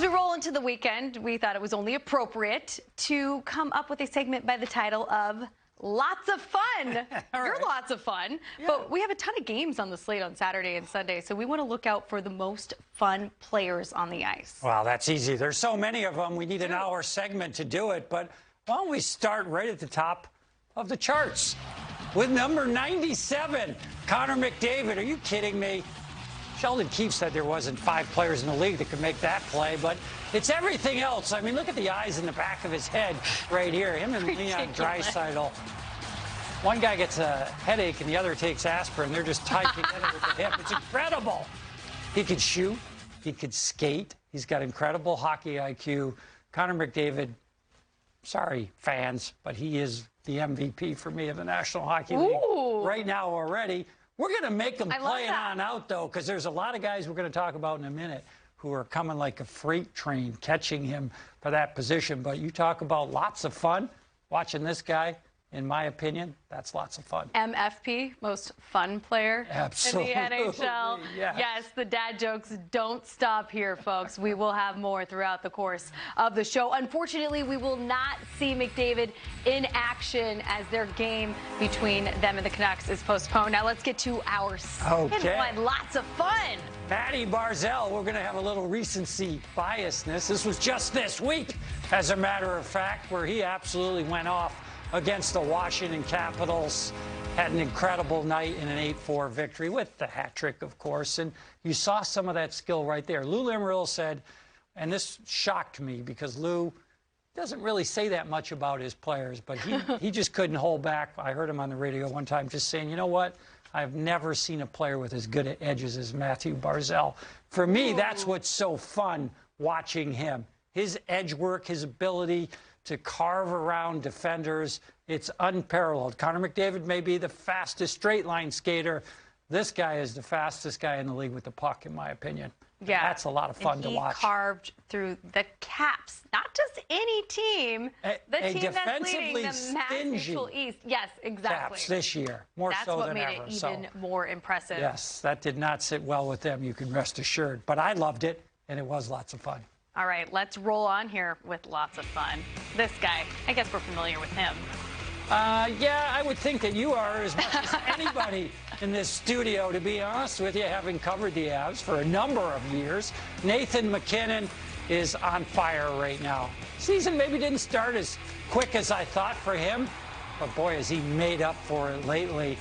As we roll into the weekend, we thought it was only appropriate to come up with a segment by the title of Lots of Fun. You're lots of fun. Yeah. But we have a ton of games on the slate on Saturday and Sunday, so we want to look out for the most fun players on the ice. Well, that's easy. There's so many of them. We need an hour segment to do it. But why don't we start right at the top of the charts with number 97, Connor McDavid. Are you kidding me? Sheldon Keefe said there wasn't 5 players in the league that could make that play, but it's everything else. I mean, look at the eyes in the back of his head right here. Him and Leon Draisaitl. One guy gets a headache and the other takes aspirin. They're just tied together with the hip. It's incredible. He could shoot. He could skate. He's got incredible hockey IQ. Connor McDavid, sorry, fans, but he is the MVP for me of the National Hockey League right now already. We're going to make him play it on out, though, because there's a lot of guys we're going to talk about in a minute who are coming like a freight train, catching him for that position. But you talk about lots of fun watching this guy. In my opinion, that's lots of fun. MFP, most fun player Absolutely. in the NHL. Yes, the dad jokes don't stop here, folks. We will have more throughout the course of the show. Unfortunately, we will not see McDavid in action as their game between them and the Canucks is postponed. Now let's get to our second one. Lots of fun. Matty Barzal, we're going to have a little recency biasness. This was just this week, as a matter of fact, where he absolutely went off against the Washington Capitals. Had an incredible night in an 8-4 victory with the hat trick, of course. And you saw some of that skill right there. Lou Lamoriello said, and this shocked me because Lou doesn't really say that much about his players, but he just couldn't hold back. I heard him on the radio one time just saying, you know what? I've never seen a player with as good edges as Matthew Barzal. For me, that's what's so fun watching him. His edge work, his ability to carve around defenders, it's unparalleled. Connor McDavid may be the fastest straight-line skater. This guy is the fastest guy in the league with the puck, in my opinion. Yeah. That's a lot of fun to watch. He carved through the Caps, not just any team, the team that's leading the National East. Yes, exactly. Caps this year, more so than ever. That's what made it even more impressive. Yes, that did not sit well with them, you can rest assured. But I loved it, and it was lots of fun. All right, let's roll on here with lots of fun. This guy, I guess we're familiar with him. Yeah, I would think that you are as much as anybody in this studio, to be honest with you, having covered the Avs for a number of years. Nathan MacKinnon is on fire right now. Season maybe didn't start as quick as I thought for him, but boy, has he made up for it lately.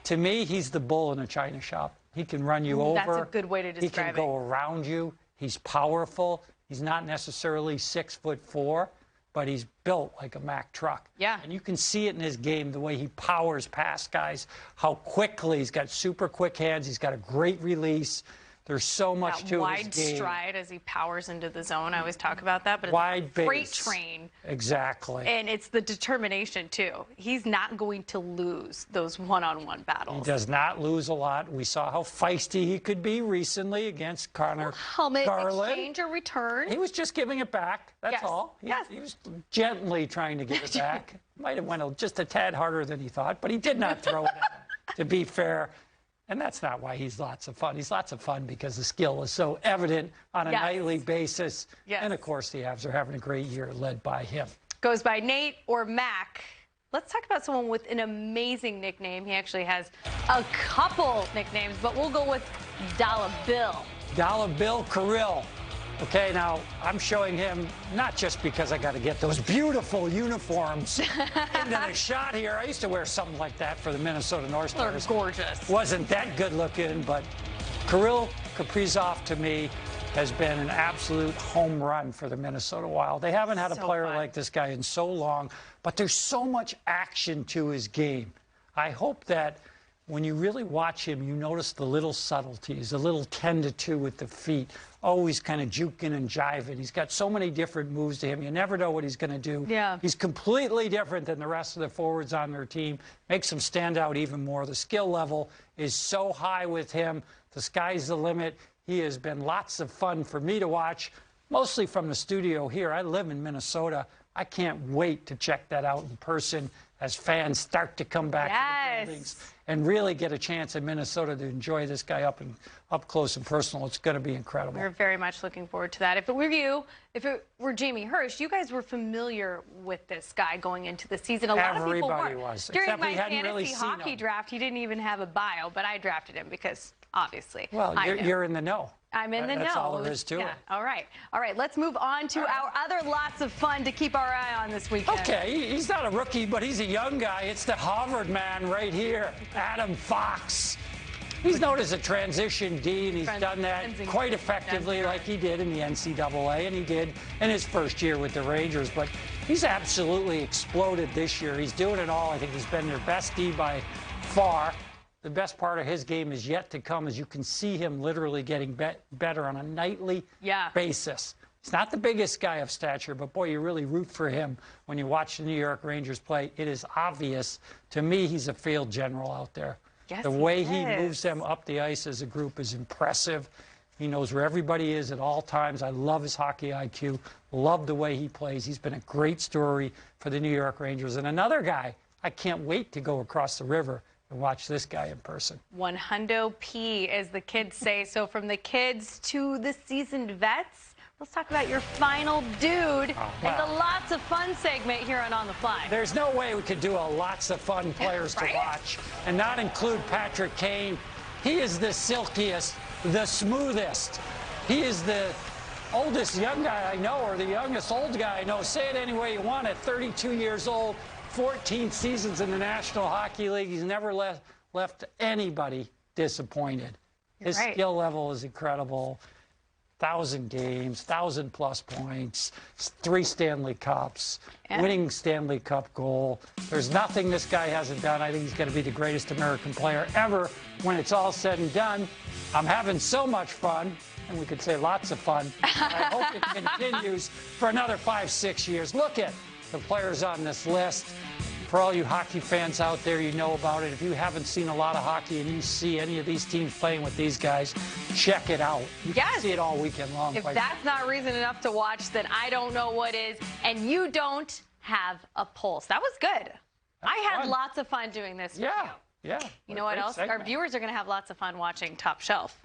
To me, he's the bull in a china shop. He can run you over. That's a good way to describe it. He can go around you. He's powerful. He's not necessarily 6'4", but he's built like a Mack truck. Yeah. And you can see it in his game, the way he powers past guys, how quickly he's got super quick hands. He's got a great release. There's so much to his game. Wide stride as he powers into the zone. I always talk about that, but it's wide base. Freight train. Exactly. And it's the determination, too. He's not going to lose those one-on-one battles. He does not lose a lot. We saw how feisty he could be recently against Connor Helmet Garland. Exchange or return. He was just giving it back. That's all. He was gently trying to give it back. Might have went just a tad harder than he thought, but he did not throw it at him, to be fair. And that's not why he's lots of fun. He's lots of fun because the skill is so evident on a nightly basis. And, of course, the Avs are having a great year led by him. Goes by Nate or Mac. Let's talk about someone with an amazing nickname. He actually has a couple nicknames, but we'll go with Dollar Bill. Dollar Bill Kirill. Okay, now I'm showing him not just because I got to get those beautiful uniforms into the shot here. I used to wear something like that for the Minnesota North Stars. They're gorgeous. Wasn't that good looking, but Kirill Kaprizov to me has been an absolute home run for the Minnesota Wild. They haven't had a player like this guy in so long, but there's so much action to his game. I hope that when you really watch him, you notice the little subtleties, the little 10-2 with the feet, always kind of juking and jiving. He's got so many different moves to him. You never know what he's going to do. Yeah. He's completely different than the rest of the forwards on their team. Makes him stand out even more. The skill level is so high with him. The sky's the limit. He has been lots of fun for me to watch, mostly from the studio here. I live in Minnesota. I can't wait to check that out in person as fans start to come back to the buildings and really get a chance in Minnesota to enjoy this guy up close and personal. It's going to be incredible. We're very much looking forward to that. If it were you, if it were Jamie Hirsch, you guys were familiar with this guy going into the season. A lot of people weren't. Was. During my fantasy hockey draft, he didn't even have a bio, but I drafted him because, obviously, you're in the know. I'm in the know. That's all there is to it. All right. All right. Let's move on to our other lots of fun to keep our eye on this weekend. Okay. He's not a rookie, but he's a young guy. It's the Harvard man right here, Adam Fox. He's known as a transition D, and he's done that quite effectively like he did in the NCAA, and he did in his first year with the Rangers. But he's absolutely exploded this year. He's doing it all. I think he's been their best D by far. The best part of his game is yet to come, as you can see him literally getting better on a nightly basis. He's not the biggest guy of stature, but, boy, you really root for him when you watch the New York Rangers play. It is obvious. To me, he's a field general out there. Yes, the way he moves them up the ice as a group is impressive. He knows where everybody is at all times. I love his hockey IQ. Love the way he plays. He's been a great story for the New York Rangers. And another guy, I can't wait to go across the river and watch this guy in person. 100P, as the kids say. So from the kids to the seasoned vets, let's talk about your final dude and the lots of fun segment here on The Fly. There's no way we could do a lots of fun players to watch and not include Patrick Kane. He is the silkiest, the smoothest. He is the oldest young guy I know, or the youngest old guy I know. Say it any way you want. At 32 years old, 14 seasons in the National Hockey League. He's never left anybody disappointed. His skill level is incredible. 1,000 games, 1,000+ points, 3 Stanley Cups, winning Stanley Cup goal. There's nothing this guy hasn't done. I think he's going to be the greatest American player ever when it's all said and done. I'm having so much fun, and we could say lots of fun. I hope it continues for another 5-6 years. Look at the players on this list. For all you hockey fans out there, you know about it. If you haven't seen a lot of hockey and you see any of these teams playing with these guys, check it out. You can see it all weekend long. If that's not reason enough to watch, then I don't know what is. And you don't have a pulse. That was good. I had lots of fun doing this. Yeah. You know what else? Our viewers are going to have lots of fun watching Top Shelf.